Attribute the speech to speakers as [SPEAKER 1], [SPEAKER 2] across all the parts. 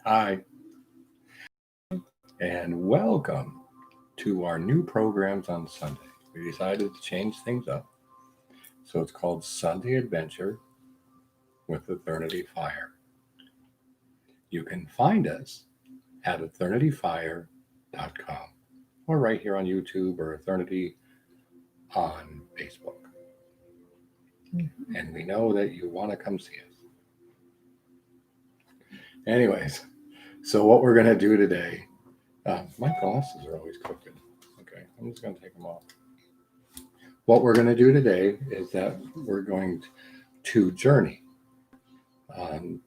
[SPEAKER 1] Hi, and welcome to our new programs on Sunday. We decided to change things up. So it's called Sunday Adventure with ETHernitYFire. You can find us at ETHernitYFire.com or right here on YouTube or Eternity on Facebook. And we know that you want to come see us. Anyways, so what we're going to do today, my glasses are always crooked. Okay, I'm just going to take them off. What we're going to do today is that we're going to journey. And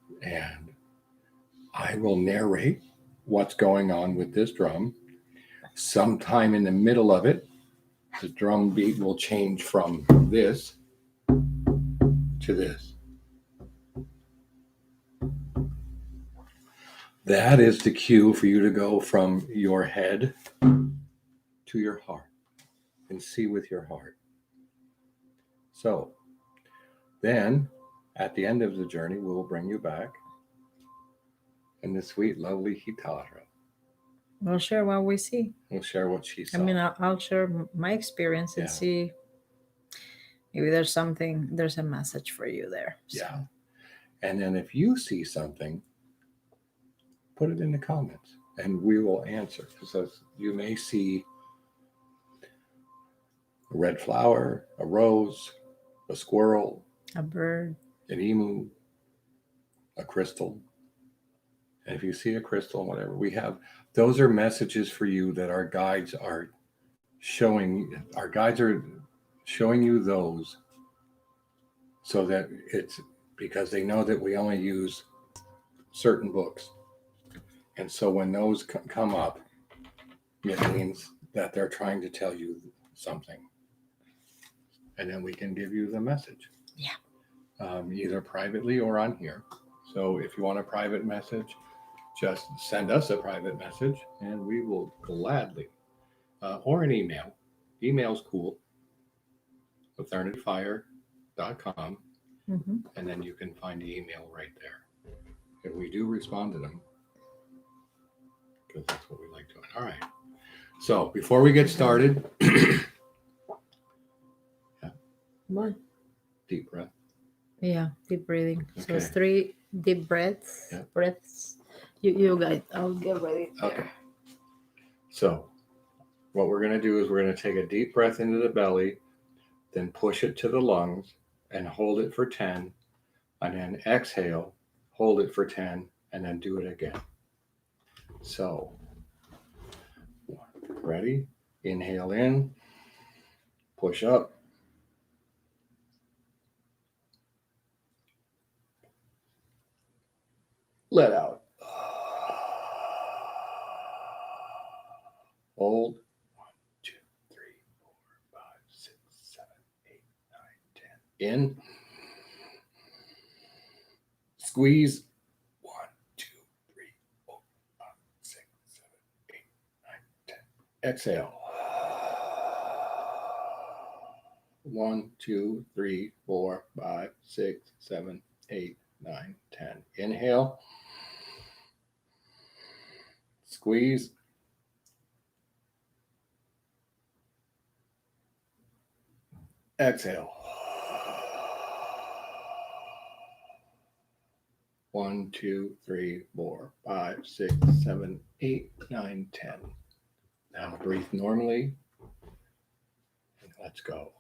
[SPEAKER 1] I will narrate what's going on with this drum. Sometime in the middle of it, the drum beat will change from this to this. That is the cue for you to go from your head to your heart and see with your heart. So then at the end of the journey, we will bring you back and the sweet, lovely Hitara.
[SPEAKER 2] We'll share what we see.
[SPEAKER 1] We'll share what she saw.
[SPEAKER 2] I mean, I'll share my experience and see maybe there's a message for you there. So.
[SPEAKER 1] Yeah. And then if you see something, put it in the comments and we will answer. Because you may see a red flower, a rose, a squirrel,
[SPEAKER 2] a bird,
[SPEAKER 1] an emu, a crystal. And if you see a crystal, whatever, those are messages for you that our guides are showing. Our guides are showing you those so that it's because they know that we only use certain books. And so when those come up, it means that they're trying to tell you something. And then we can give you the message.
[SPEAKER 2] Yeah.
[SPEAKER 1] Either privately or on here. So if you want a private message, just send us a private message and we will gladly, or an email. Email's cool. ETHernitYFire.com.
[SPEAKER 2] Mm-hmm.
[SPEAKER 1] And then you can find the email right there. And we do respond to them because that's what we like doing. All right. So before we get started,
[SPEAKER 2] What?
[SPEAKER 1] Deep breath.
[SPEAKER 2] Yeah, deep breathing.
[SPEAKER 1] Okay.
[SPEAKER 2] So it's 3 deep breaths.
[SPEAKER 1] Yeah.
[SPEAKER 2] Breaths. You guys, I'll get ready.
[SPEAKER 1] Okay. So what we're going to do is we're going to take a deep breath into the belly, then push it to the lungs and hold it for 10, and then exhale, hold it for 10, and then do it again. So, ready? Inhale in, push up. Let out. Hold. 1, 2, 3, 4, 5, 6, 7, 8, 9, 10. In. Squeeze. 1, 2, 3, 4, 5, 6, 7, 8, 9, 10. Exhale. 1, 2, 3, 4, 5, 6, 7, 8, 9, 10. Inhale. Squeeze. Exhale. 1, 2, 3, 4, 5, 6, 7, 8, 9, 10. Now breathe normally. And let's go.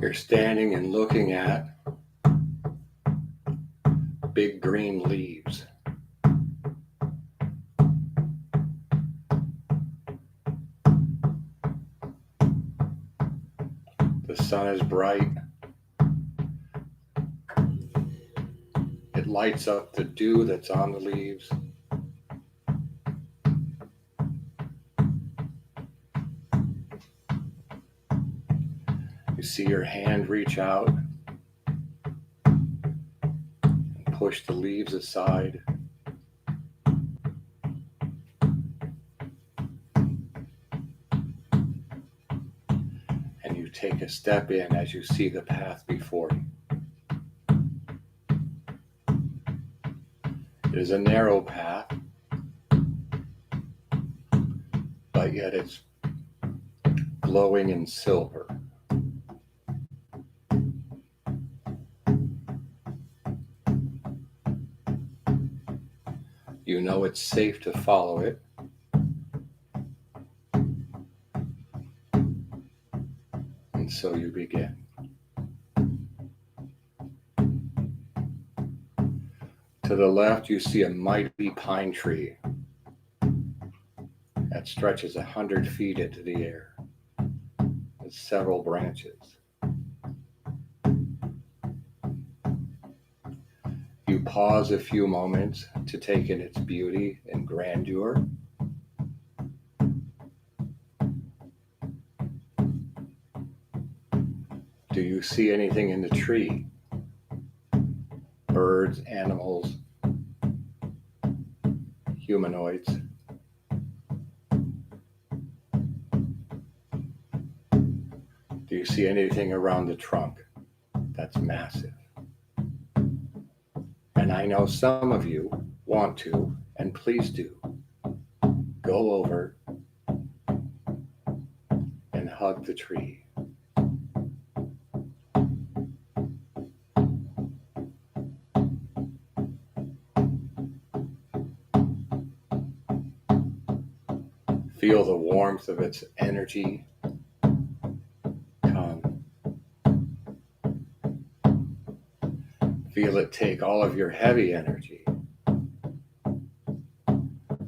[SPEAKER 1] You're standing and looking at big green leaves. The sun is bright. It lights up the dew that's on the leaves. You see your hand reach out and push the leaves aside. And you take a step in as you see the path before you. It is a narrow path, but yet it's glowing in silver. You know it's safe to follow it. And so you begin. To the left, you see a mighty pine tree that stretches 100 feet into the air with several branches. You pause a few moments to take in its beauty and grandeur. Do you see anything in the tree? Birds, animals, humanoids? Do you see anything around the trunk that's massive? And I know some of you want to, and please do, go over and hug the tree. Feel the warmth of its energy come. Feel it take all of your heavy energy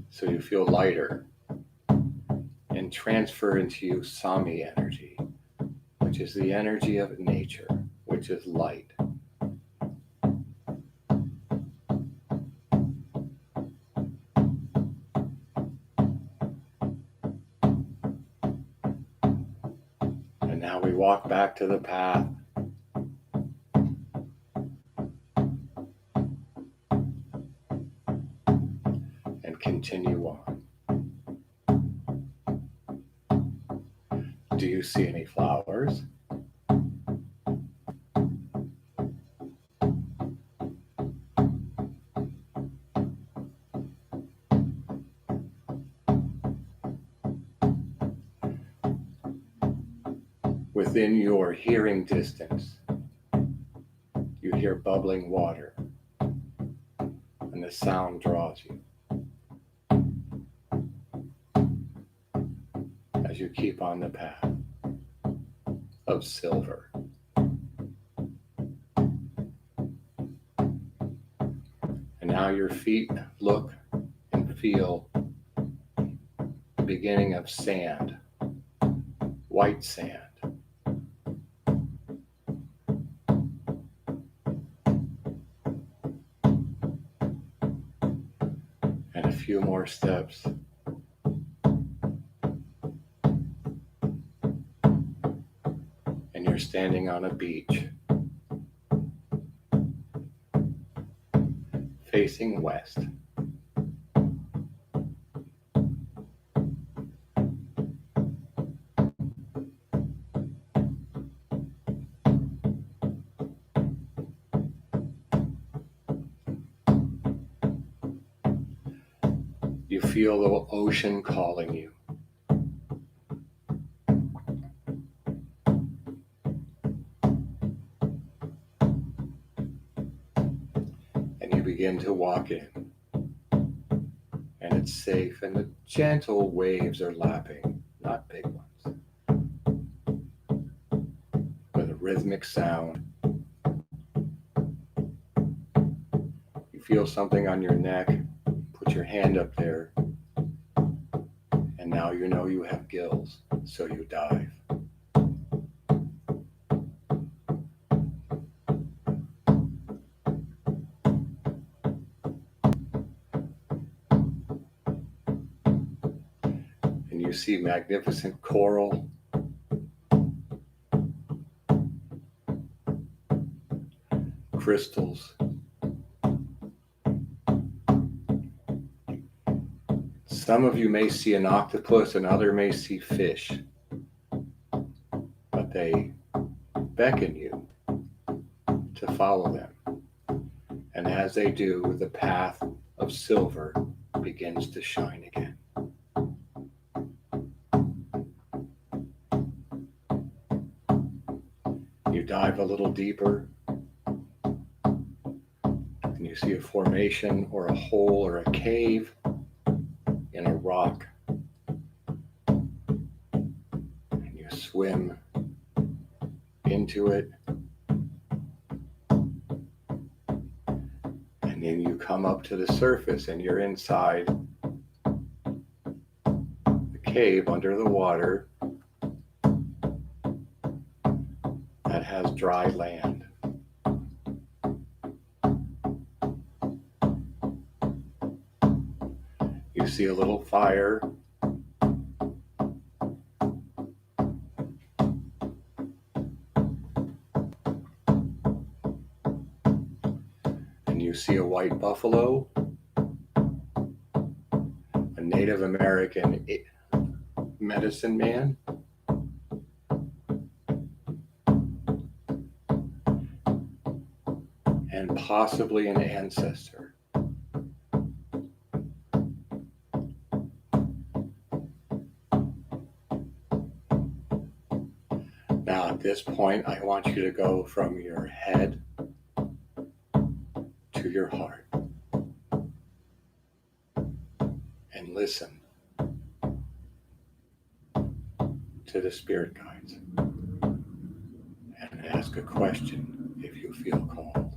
[SPEAKER 1] so you feel lighter, and transfer into you Sami energy, which is the energy of nature, which is light. And now we walk back to the path. And continue on. Do you see any flowers? Within your hearing distance, you hear bubbling water, and the sound draws you. As you keep on the path of silver. And now your feet look and feel the beginning of sand, white sand. And a few more steps. And you're standing on a beach, facing west. You feel the ocean calling you. And you begin to walk in. And it's safe, and the gentle waves are lapping, not big ones, but a rhythmic sound. You feel something on your neck, put your hand up there, and now you know you have gills, so you dive. And you see magnificent coral, crystals. Some of you may see an octopus and others may see fish, but they beckon you to follow them. And as they do, the path of silver begins to shine again. You dive a little deeper, and you see a formation or a hole or a cave in a rock. And you swim into it. And then you come up to the surface and you're inside the cave under the water that has dry land. You see a little fire. And you see a white buffalo, a Native American medicine man, and possibly an ancestor. Now at this point, I want you to go from your head to your heart and listen to the spirit guides and ask a question if you feel called.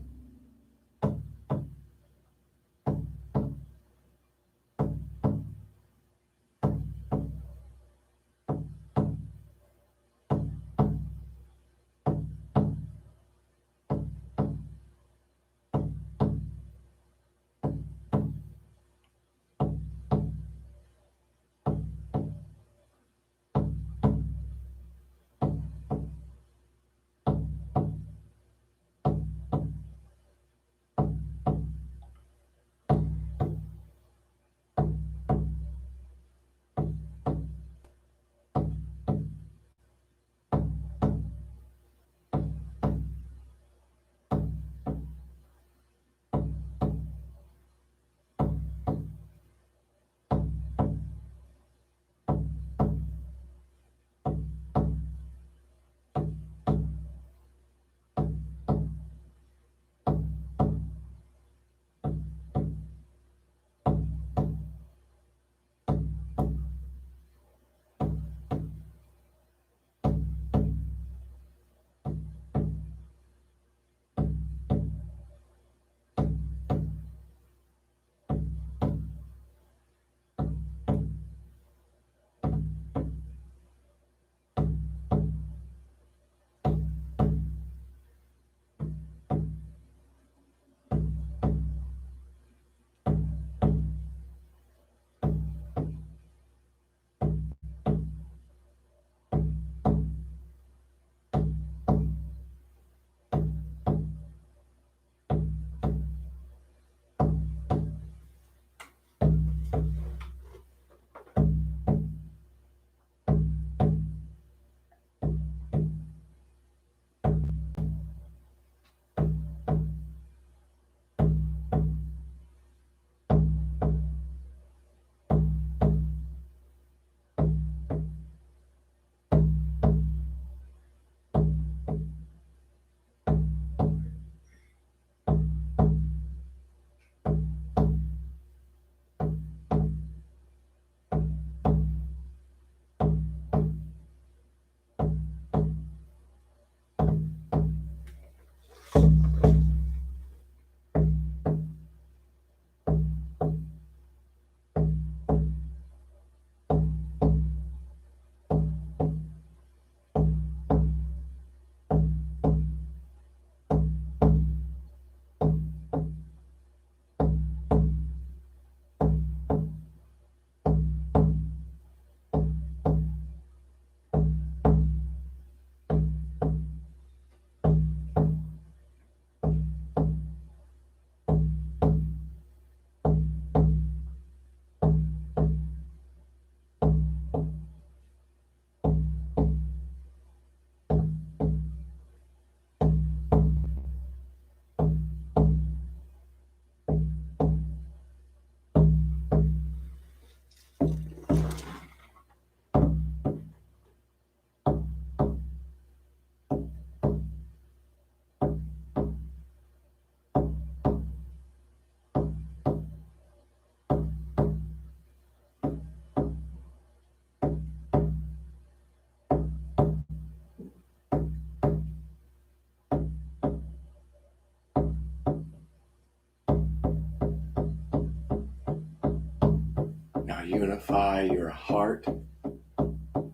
[SPEAKER 1] unify your heart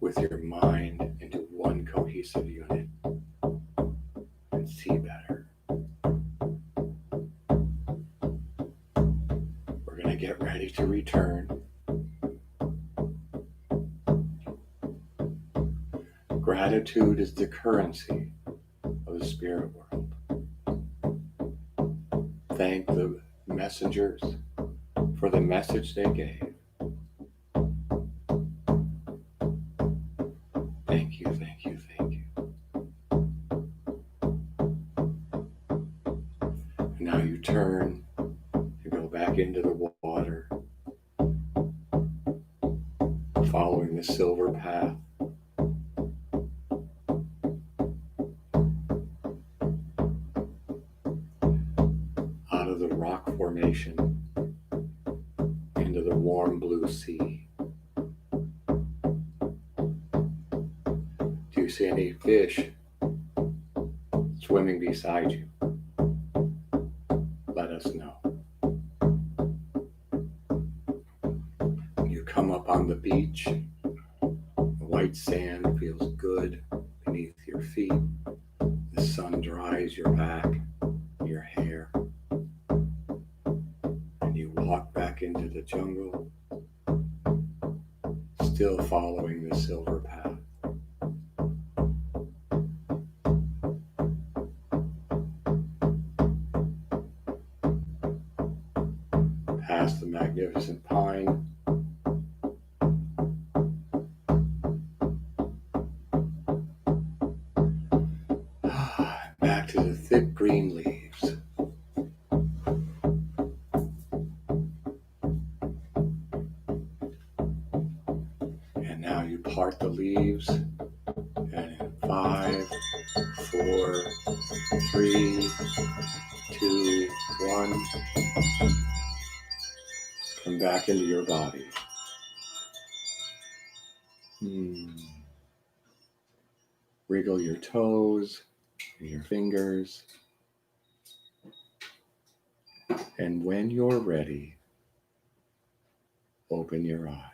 [SPEAKER 1] with your mind into one cohesive unit and see better. We're going to get ready to return. Gratitude is the currency of the spirit world. Thank the messengers for the message they gave. Thank you, thank you, thank you. And now you turn and go back into the water, following the silver path. Out of the rock formation into the warm blue sea. Do you see any fish swimming beside you? Let us know. You come up on the beach. The white sand feels good beneath your feet. The sun dries your back, your hair. And you walk back into the jungle, still following the silver path. Past the magnificent pine. Back to the thick green leaves. And now you part the leaves. And in 5, 4, 3, 2, 1. Come back into your body. Wriggle your toes and your fingers. And when you're ready, open your eyes.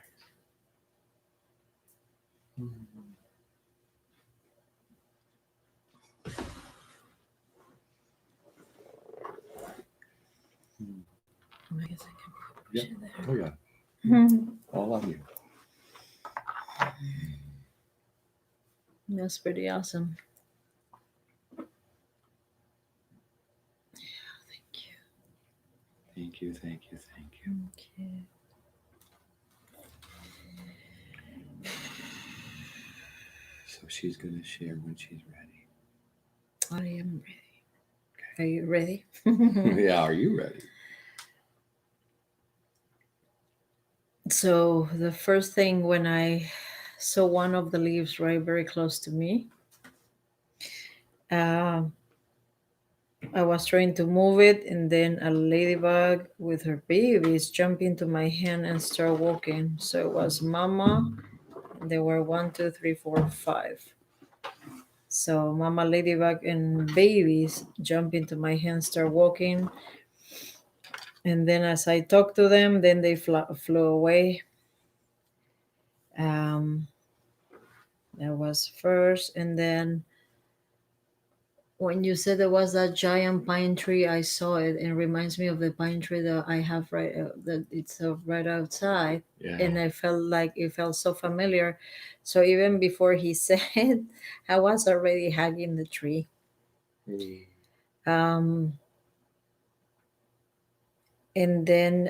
[SPEAKER 2] I guess I can push it there.
[SPEAKER 1] Oh yeah. All on you.
[SPEAKER 2] That's pretty awesome. Thank you.
[SPEAKER 1] Thank you, thank you, thank you.
[SPEAKER 2] Okay.
[SPEAKER 1] So she's going to share when she's ready.
[SPEAKER 2] I am ready. Are you ready?
[SPEAKER 1] Yeah, are you ready?
[SPEAKER 2] So the first thing when I saw one of the leaves right very close to me, I was trying to move it, and then a ladybug with her babies jumped into my hand and started walking. So it was Mama. There were 1, 2, 3, 4, 5. So Mama ladybug and babies jump into my hand, start walking, and then as I talk to them, then they flew away. That was first, and then when you said there was that giant pine tree, I saw it, and it reminds me of the pine tree that I have that it's right outside.
[SPEAKER 1] Yeah.
[SPEAKER 2] And I felt like it felt so familiar. So even before he said, I was already hugging the tree. And then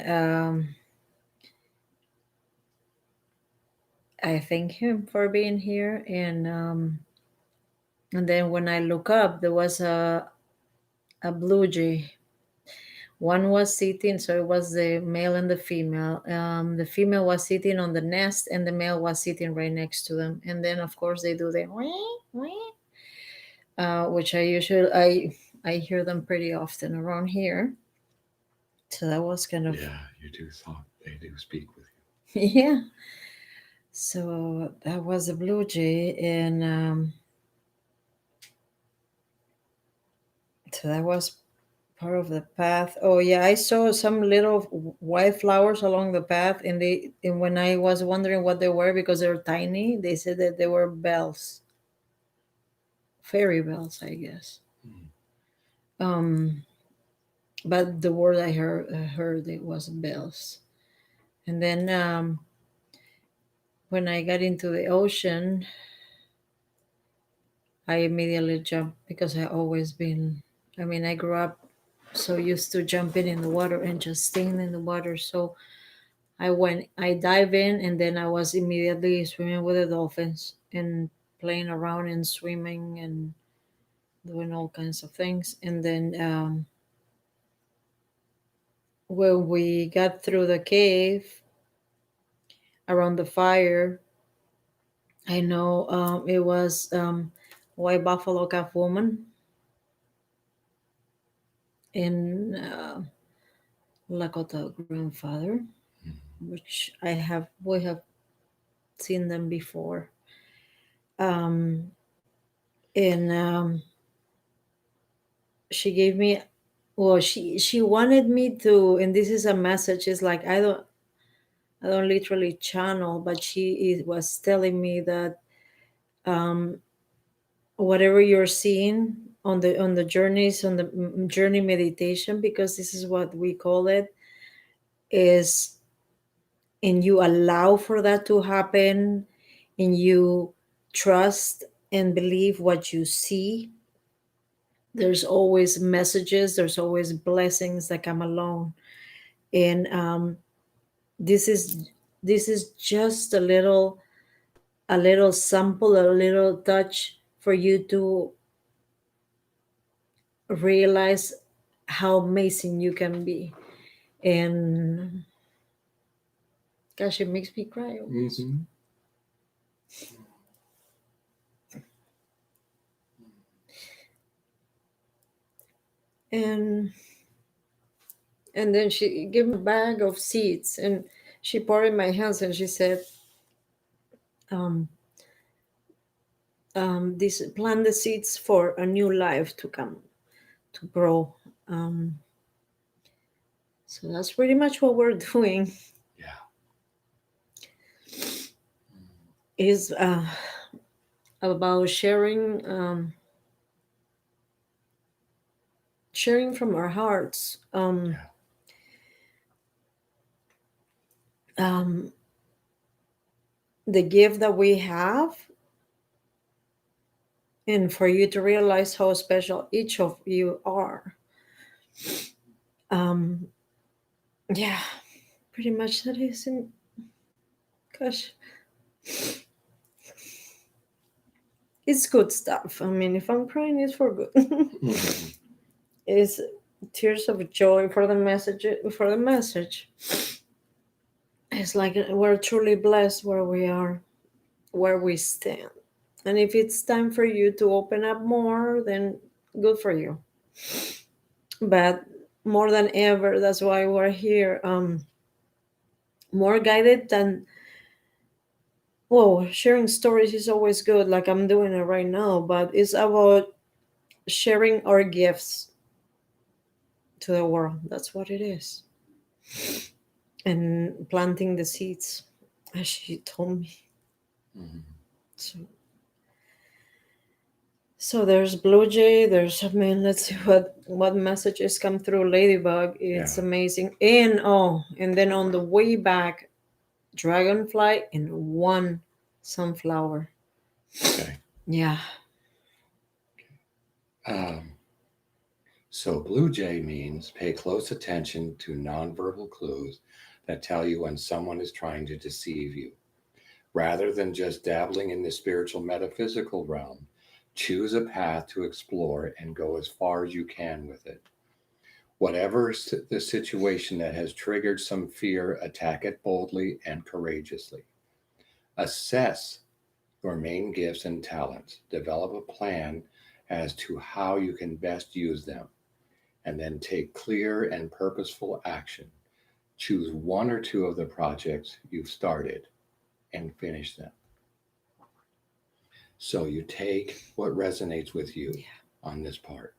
[SPEAKER 2] I thank him for being here, and then when I look up, there was a blue jay. One was sitting, so it was the male and the female. The female was sitting on the nest, and the male was sitting right next to them. And then, of course, they do the wee, wee, which I hear them pretty often around here. So that was kind of
[SPEAKER 1] you do thought they do speak with
[SPEAKER 2] you. Yeah. So that was a blue jay, and so that was part of the path. Oh yeah, I saw some little white flowers along the path, and when I was wondering what they were because they're tiny, they said that they were bells, fairy bells, I guess.
[SPEAKER 1] Mm.
[SPEAKER 2] Um, but the word I heard it was bells. And then when I got into the ocean, I immediately jumped because I always been. I mean, I grew up so used to jumping in the water and just staying in the water. So I dive in, and then I was immediately swimming with the dolphins and playing around and swimming and doing all kinds of things. And then when we got through the cave around the fire, I know it was White Buffalo Calf Woman in Lakota Grandfather,
[SPEAKER 1] Mm.
[SPEAKER 2] which we have seen them before. Um, and she gave me, well, she wanted me to, and this is a message. It's like I don't literally channel, but was telling me that um, whatever you're seeing on the journeys on the journey meditation, because this is what we call it, is, and you allow for that to happen, and you trust and believe what you see. There's always messages, there's always blessings that come along. And this is just a little sample, a little touch for you to realize how amazing you can be. And gosh, it makes me cry almost.
[SPEAKER 1] Mm-hmm.
[SPEAKER 2] and and then she gave me a bag of seeds, and she poured in my hands, and she said, um, this plant the seeds for a new life to come, to grow. um, so that's pretty much what we're doing,
[SPEAKER 1] Yeah.
[SPEAKER 2] is about sharing from our hearts,
[SPEAKER 1] Yeah.
[SPEAKER 2] um, the gift that we have, and for you to realize how special each of you are. um, yeah, pretty much that is. And gosh, it's good stuff. I mean, if I'm crying, it's for good.
[SPEAKER 1] Mm-hmm.
[SPEAKER 2] It's tears of joy for the message. It's like we're truly blessed where we are, where we stand. And if it's time for you to open up more, then good for you. But more than ever, that's why we're here. More guided than, well, sharing stories is always good, like I'm doing it right now, but it's about sharing our gifts to the world. That's what it is. And planting the seeds, as she told me.
[SPEAKER 1] Mm-hmm.
[SPEAKER 2] So, there's Blue Jay. I mean, let's see what messages come through. Ladybug, it's
[SPEAKER 1] Yeah.
[SPEAKER 2] amazing. And then on the way back, Dragonfly and one sunflower.
[SPEAKER 1] Okay.
[SPEAKER 2] Yeah.
[SPEAKER 1] Um, so blue jay means pay close attention to nonverbal clues that tell you when someone is trying to deceive you. Rather than just dabbling in the spiritual metaphysical realm, choose a path to explore and go as far as you can with it. Whatever the situation that has triggered some fear, attack it boldly and courageously. Assess your main gifts and talents. Develop a plan as to how you can best use them, and then take clear and purposeful action. Choose one or two of the projects you've started and finish them. So you take what resonates with you on this part,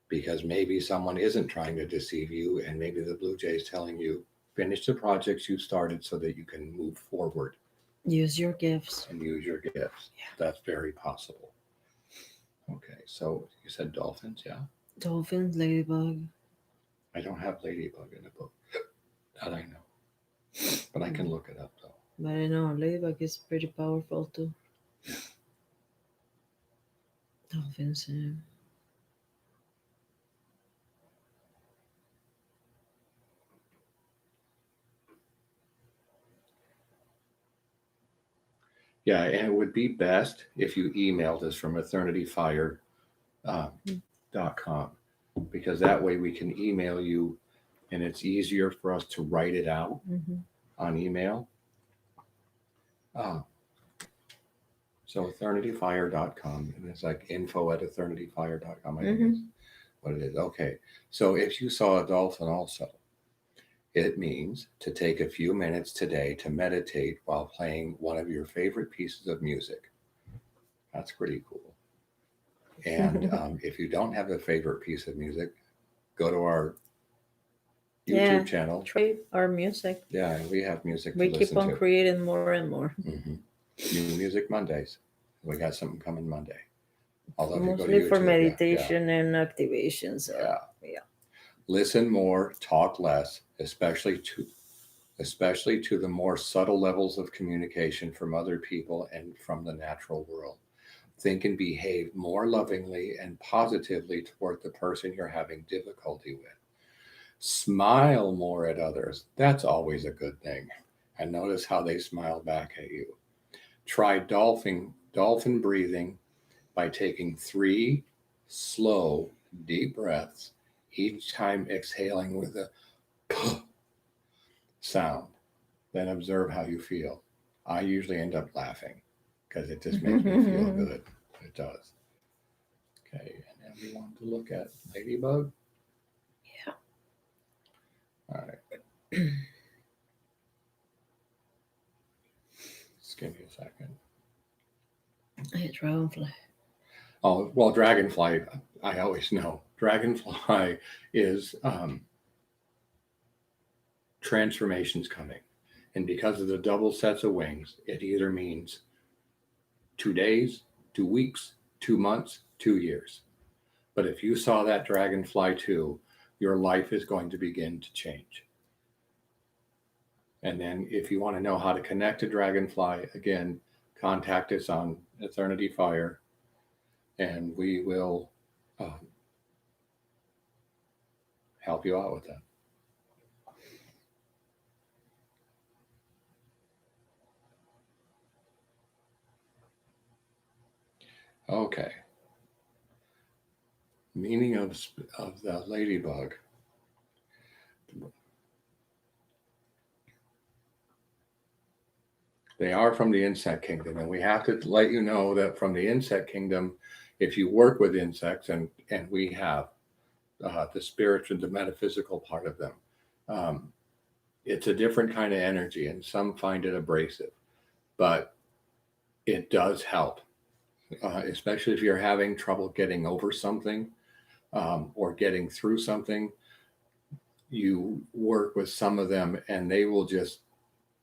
[SPEAKER 1] because maybe someone isn't trying to deceive you, and maybe the blue jay is telling you Finish the projects you started so that you can move forward
[SPEAKER 2] Use your gifts.
[SPEAKER 1] and use your gifts.
[SPEAKER 2] Yeah.
[SPEAKER 1] That's very possible. Okay, so you said dolphins, yeah?
[SPEAKER 2] Dolphins, ladybug.
[SPEAKER 1] I don't have ladybug in the book. That I know. But I can look it up though.
[SPEAKER 2] But I know ladybug is pretty powerful too. Dolphins.
[SPEAKER 1] Yeah, and it would be best if you emailed us from ETHernitYFire.com because that way we can email you and it's easier for us to write it out on email. So ETHernitYFire.com, and it's like info@ETHernitYFire.com, I think is what it is. Okay, so if you saw a dolphin also, it means to take a few minutes today to meditate while playing one of your favorite pieces of music. That's pretty cool. And if you don't have a favorite piece of music, go to our YouTube channel.
[SPEAKER 2] Try our music.
[SPEAKER 1] Yeah, and we have music
[SPEAKER 2] We
[SPEAKER 1] to
[SPEAKER 2] keep
[SPEAKER 1] listen
[SPEAKER 2] on
[SPEAKER 1] to.
[SPEAKER 2] creating more and more.
[SPEAKER 1] New Music Mondays. We got something coming Monday. Although
[SPEAKER 2] Mostly for meditation and activations.
[SPEAKER 1] Yeah. Listen more, talk less, especially to the more subtle levels of communication from other people and from the natural world. Think and behave more lovingly and positively toward the person you're having difficulty with. Smile more at others. That's always a good thing. And notice how they smile back at you. Try dolphin breathing by taking 3 slow, deep breaths, each time exhaling with a sound. Then observe how you feel. I usually end up laughing because it just makes me feel good. It does. Okay, and then we want to look at ladybug.
[SPEAKER 2] Yeah.
[SPEAKER 1] All right. Just give me a second.
[SPEAKER 2] Hey, dragonfly.
[SPEAKER 1] Oh, well, dragonfly, I always know. Dragonfly is transformations coming. And because of the double sets of wings, it either means 2 days, 2 weeks, 2 months, 2 years. But if you saw that dragonfly too, your life is going to begin to change. And then if you want to know how to connect to dragonfly, again, contact us on Eternity Fire, and we will help you out with that. Okay. Meaning of the ladybug. They are from the insect kingdom, and we have to let you know that from the insect kingdom, if you work with insects, and we have the spiritual, the metaphysical part of them, it's a different kind of energy, and some find it abrasive, but it does help, especially if you're having trouble getting over something or getting through something. You work with some of them, and they will just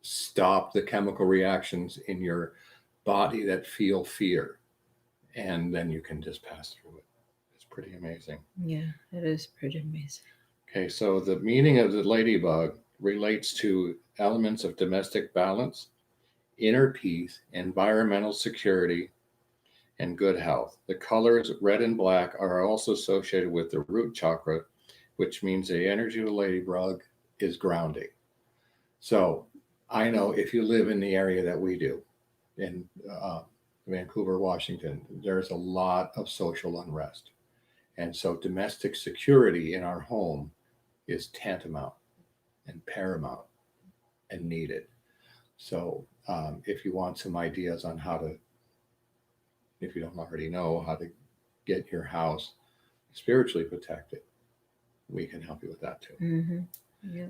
[SPEAKER 1] stop the chemical reactions in your body that feel fear, and then you can just pass through it. It's pretty amazing.
[SPEAKER 2] Yeah, it is pretty amazing.
[SPEAKER 1] Okay, so the meaning of the ladybug relates to elements of domestic balance, inner peace, environmental security, and good health. The colors red and black are also associated with the root chakra, which means the energy of the ladybug is grounding. So I know if you live in the area that we do, in Vancouver, Washington, there's a lot of social unrest. And so domestic security in our home is tantamount and paramount and needed. So if you want some ideas on how to, if you don't already know how to get your house spiritually protected, we can help you with that too.
[SPEAKER 2] Yeah.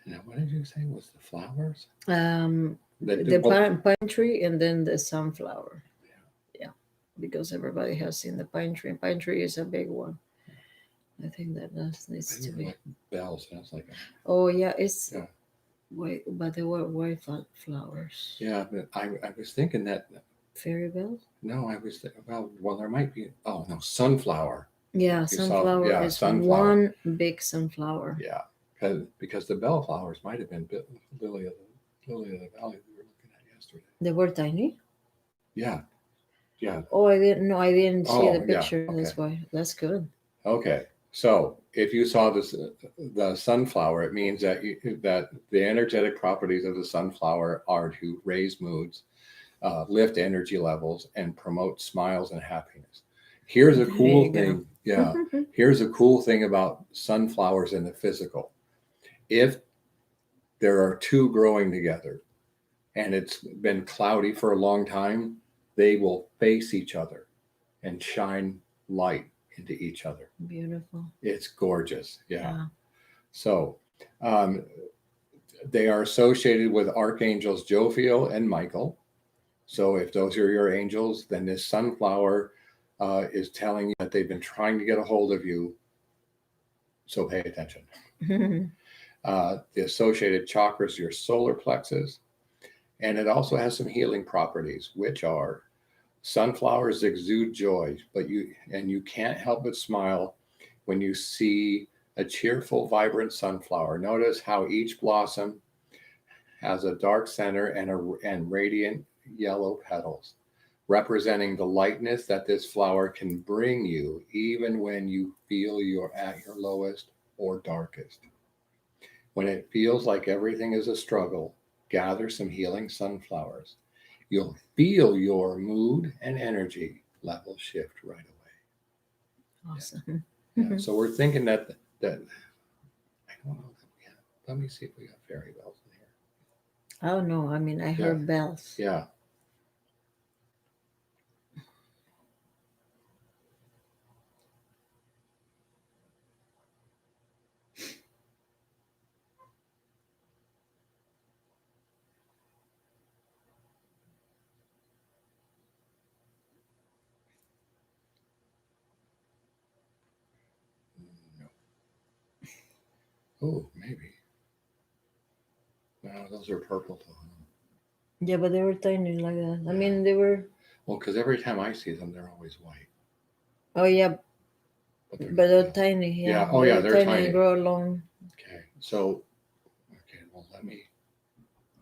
[SPEAKER 1] Now, what did you say was the flowers?
[SPEAKER 2] The pine tree and then the sunflower. Yeah. Because everybody has seen the pine tree. Pine tree is a big one. I think that needs to be.
[SPEAKER 1] Like bells. And it's like,
[SPEAKER 2] Oh yeah, it's
[SPEAKER 1] yeah.
[SPEAKER 2] white, but they were white flowers.
[SPEAKER 1] Yeah, but I was thinking that.
[SPEAKER 2] Fairy bells.
[SPEAKER 1] No, I was well. There might be. Oh no, sunflower.
[SPEAKER 2] Yeah, sunflower
[SPEAKER 1] yeah,
[SPEAKER 2] is
[SPEAKER 1] sunflower.
[SPEAKER 2] one big sunflower.
[SPEAKER 1] Yeah, because the bellflowers might have been lily of the valley we were looking at yesterday.
[SPEAKER 2] They were tiny.
[SPEAKER 1] Yeah, yeah.
[SPEAKER 2] Oh, I didn't know. I didn't see the
[SPEAKER 1] yeah,
[SPEAKER 2] picture.
[SPEAKER 1] okay.
[SPEAKER 2] That's why. That's good.
[SPEAKER 1] Okay, so if you saw this, the sunflower, it means that that the energetic properties of the sunflower are to raise moods, lift energy levels, and promote smiles and happiness. Here's a cool thing. Yeah, here's a cool thing about sunflowers in the physical. If there are two growing together and it's been cloudy for a long time, they will face each other and shine light into each other.
[SPEAKER 2] Beautiful.
[SPEAKER 1] It's gorgeous. Yeah. So they are associated with archangels Jophiel and Michael. So if those are your angels, then this sunflower is telling you that they've been trying to get a hold of you. So pay attention. The associated chakras, your solar plexus, and it also has some healing properties, which are sunflowers exude joy, but you can't help but smile when you see a cheerful, vibrant sunflower. Notice how each blossom has a dark center and radiant yellow petals, representing the lightness that this flower can bring you, even when you feel you're at your lowest or darkest. When it feels like everything is a struggle, gather some healing sunflowers. You'll feel your mood and energy level shift right away.
[SPEAKER 2] Awesome.
[SPEAKER 1] Yeah. So we're thinking that I don't know that we have. Let me see if we got fairy bells in here.
[SPEAKER 2] Oh no, I mean I heard bells.
[SPEAKER 1] Yeah. No. Oh, maybe. No, those are purple.
[SPEAKER 2] Yeah, but they were tiny like that. I mean, they were.
[SPEAKER 1] Well, because every time I see them, they're always white.
[SPEAKER 2] Oh yeah, but they're tiny. Yeah.
[SPEAKER 1] Oh yeah, they're tiny.
[SPEAKER 2] And grow along.
[SPEAKER 1] Okay, so well, let me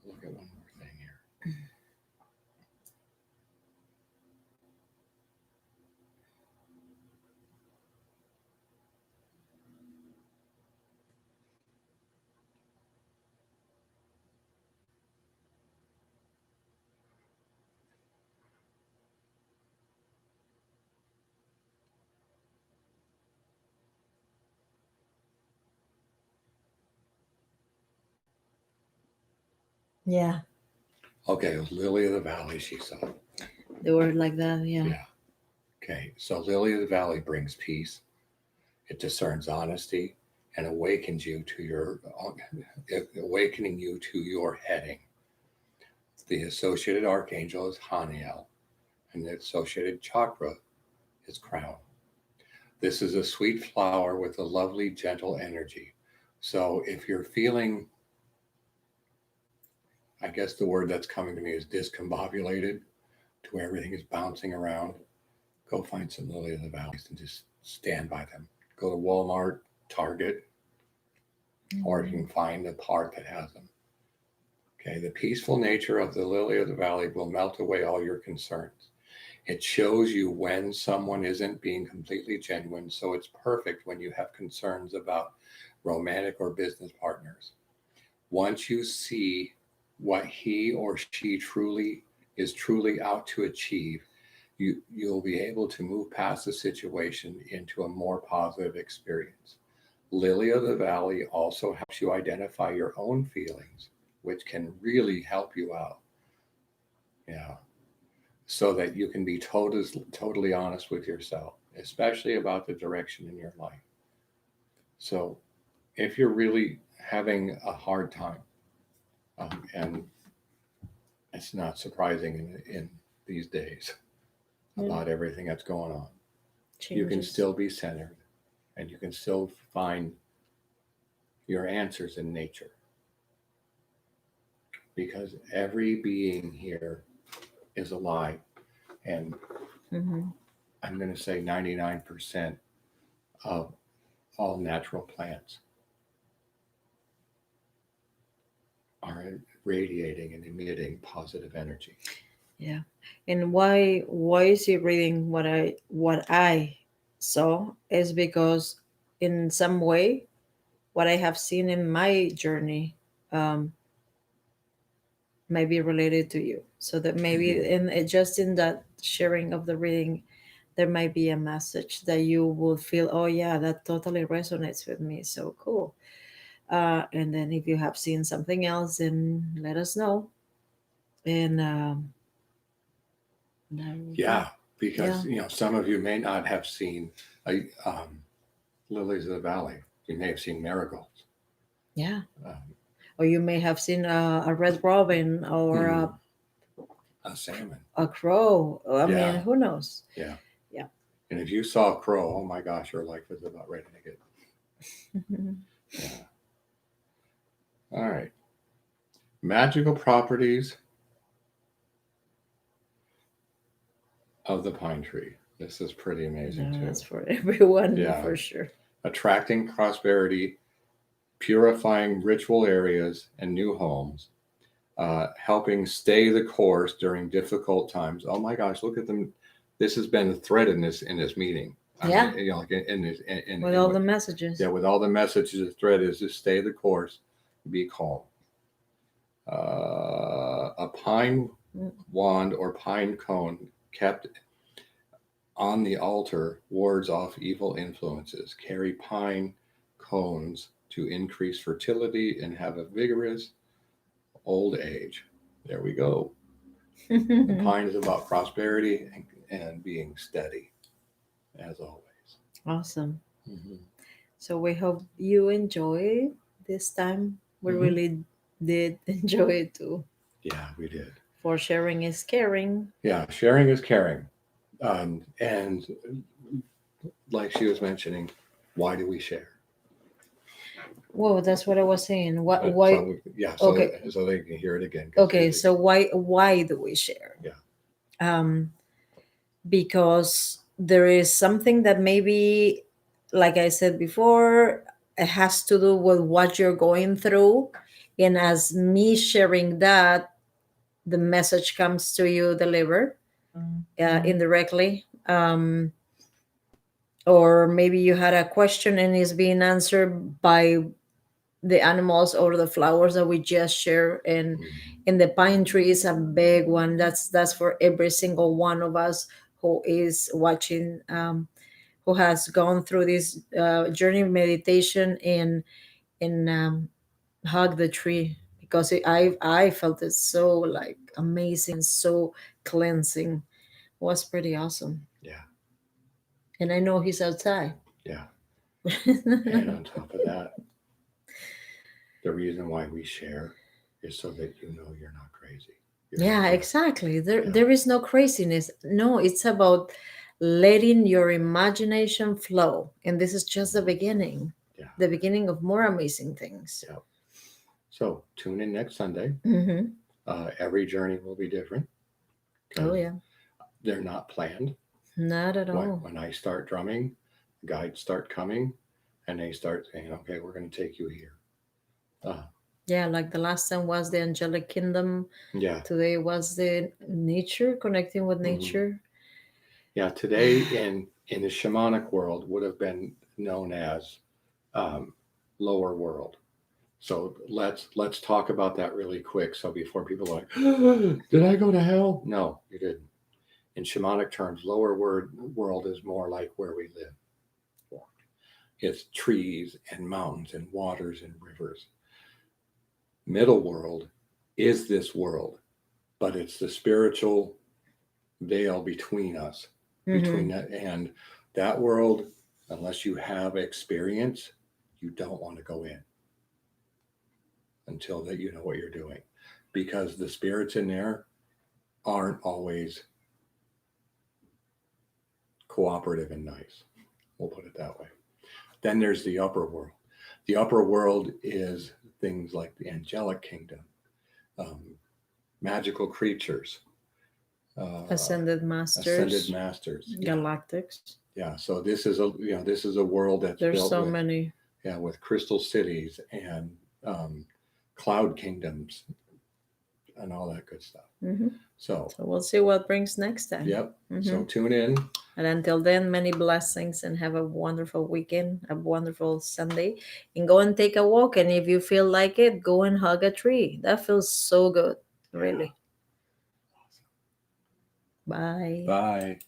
[SPEAKER 1] look at one more thing here.
[SPEAKER 2] Yeah.
[SPEAKER 1] Okay, it was Lily of the Valley she saw.
[SPEAKER 2] They were like that. Yeah.
[SPEAKER 1] Yeah. Okay, so Lily of the Valley brings peace. It discerns honesty and awakens you to awakening you to your heading. The associated archangel is Haniel, and the associated chakra is crown. This is a sweet flower with a lovely, gentle energy. So if you're feeling, I guess the word that's coming to me is discombobulated, to where everything is bouncing around, go find some Lily of the Valleys and just stand by them. Go to Walmart, Target, or you can find a park that has them. Okay, the peaceful nature of the Lily of the Valley will melt away all your concerns. It shows you when someone isn't being completely genuine, so it's perfect when you have concerns about romantic or business partners. Once you see what he or she is truly out to achieve, you'll be able to move past the situation into a more positive experience. Lily of the Valley also helps you identify your own feelings, which can really help you out. Yeah. So that you can be totally honest with yourself, especially about the direction in your life. So if you're really having a hard time, and it's not surprising in these days about everything that's going on, you can still be centered and you can still find your answers in nature. Because every being here is alive. And I'm going to say 99% of all natural plants are radiating and emitting positive energy.
[SPEAKER 2] Yeah. And why is he reading what I saw is because in some way what I have seen in my journey um, might be related to you. So that maybe just in that sharing of the reading, there might be a message that you will feel, oh yeah, that totally resonates with me. So cool. And then if you have seen something else, then let us know. And
[SPEAKER 1] yeah, because some of you may not have seen lilies of the valley. You may have seen marigolds.
[SPEAKER 2] Yeah. Or you may have seen a red robin or
[SPEAKER 1] a salmon,
[SPEAKER 2] a crow. I mean, who knows?
[SPEAKER 1] Yeah.
[SPEAKER 2] Yeah.
[SPEAKER 1] And if you saw a crow, oh my gosh, your life is about ready to get. Yeah. All right. Magical properties of the pine tree. This is pretty amazing too.
[SPEAKER 2] That's for everyone, for sure.
[SPEAKER 1] Attracting prosperity, purifying ritual areas and new homes, helping stay the course during difficult times. Oh my gosh, look at them. This has been a thread in this meeting.
[SPEAKER 2] Yeah.
[SPEAKER 1] With
[SPEAKER 2] all the messages.
[SPEAKER 1] Yeah, with all the messages, the thread is to stay the course, be calm. A pine wand or pine cone kept on the altar wards off evil influences. Carry pine cones to increase fertility and have a vigorous old age. There we go. The pine is about prosperity and being steady, as always.
[SPEAKER 2] Awesome. So we hope you enjoy this time. We really did enjoy it too.
[SPEAKER 1] Yeah, we did.
[SPEAKER 2] For sharing is caring.
[SPEAKER 1] Yeah, sharing is caring. And like she was mentioning, why do we share?
[SPEAKER 2] Whoa, that's what I was saying. Why?
[SPEAKER 1] So they can hear it again.
[SPEAKER 2] Okay, so why do we share?
[SPEAKER 1] Yeah.
[SPEAKER 2] Because there is something that maybe, like I said before, it has to do with what you're going through, and as me sharing that, the message comes to you delivered indirectly. Or maybe you had a question and it's being answered by the animals or the flowers that we just share. And the pine tree is a big one. That's for every single one of us who is watching, who has gone through this journey of meditation and hug the tree, because I felt it so like amazing, so cleansing. It was pretty awesome.
[SPEAKER 1] Yeah.
[SPEAKER 2] And I know he's outside.
[SPEAKER 1] Yeah. And on top of that, the reason why we share is so that you know you're not crazy.
[SPEAKER 2] Exactly. There is no craziness. No, it's about letting your imagination flow. And this is just the beginning. Yeah. The beginning of more amazing things.
[SPEAKER 1] Yeah. So tune in next Sunday. Every journey will be different.
[SPEAKER 2] Oh, yeah.
[SPEAKER 1] They're not planned.
[SPEAKER 2] Not at all.
[SPEAKER 1] When I start drumming, guides start coming and they start saying, okay, we're going to take you here.
[SPEAKER 2] Yeah, like the last time was the angelic kingdom.
[SPEAKER 1] Yeah.
[SPEAKER 2] Today was the nature, connecting with nature.
[SPEAKER 1] Yeah, today in the shamanic world would have been known as lower world. So let's talk about that really quick. So before people are like, did I go to hell? No, you didn't. In shamanic terms, lower world is more like where we live. It's trees and mountains and waters and rivers. Middle world is this world, but it's the spiritual veil between us, between that and that world. Unless you have experience, you don't want to go in until that you know what you're doing, because the spirits in there aren't always cooperative and nice. We'll put it that way. Then there's the upper world. The upper world is things like the angelic kingdom, magical creatures,
[SPEAKER 2] Ascended masters,
[SPEAKER 1] ascended masters,
[SPEAKER 2] galactics.
[SPEAKER 1] Yeah. So this is a world that's
[SPEAKER 2] There's
[SPEAKER 1] built
[SPEAKER 2] so
[SPEAKER 1] with,
[SPEAKER 2] many.
[SPEAKER 1] yeah, with crystal cities and cloud kingdoms and all that good stuff.
[SPEAKER 2] Mm-hmm.
[SPEAKER 1] So
[SPEAKER 2] we'll see what brings next time.
[SPEAKER 1] Yep.
[SPEAKER 2] Mm-hmm.
[SPEAKER 1] So tune in.
[SPEAKER 2] And until then, many blessings and have a wonderful weekend, a wonderful Sunday. And go and take a walk. And if you feel like it, go and hug a tree. That feels so good, really.
[SPEAKER 1] Awesome.
[SPEAKER 2] Bye.
[SPEAKER 1] Bye.